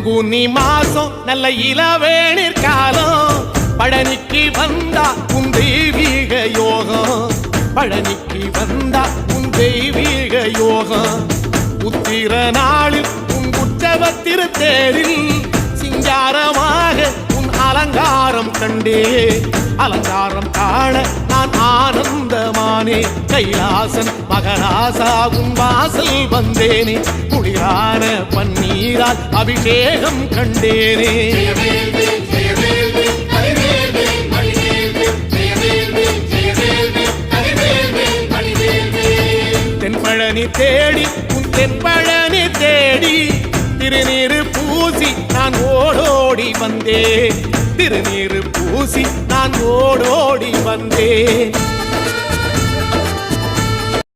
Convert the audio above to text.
பங்குனி மாசம் நல்ல இளவேணிற் காலம் பழனிக்கு வந்தா உன் தெய்வீக யோகம் பழனிக்கு வந்தா உன் தெய்வீக யோகம் உத்திர நாளில் உன் உற்சவ தேரில் சிங்காரமாக உன் அலங்காரம் கண்டே அலங்காரம் காண நான் ஆனந்தமானே கைலாசன் மகராசா உன் வாசல் வந்தேனே குளிரான பன்னீரால் அபிஷேகம் கண்டேனே தென்பழனி தேடி உன் தென்பழனி தேடி திருநீரு பூசி நான் ஓடோடி வந்தேன் திருநீரு பூசி நான் ஓடோடி வந்தேன்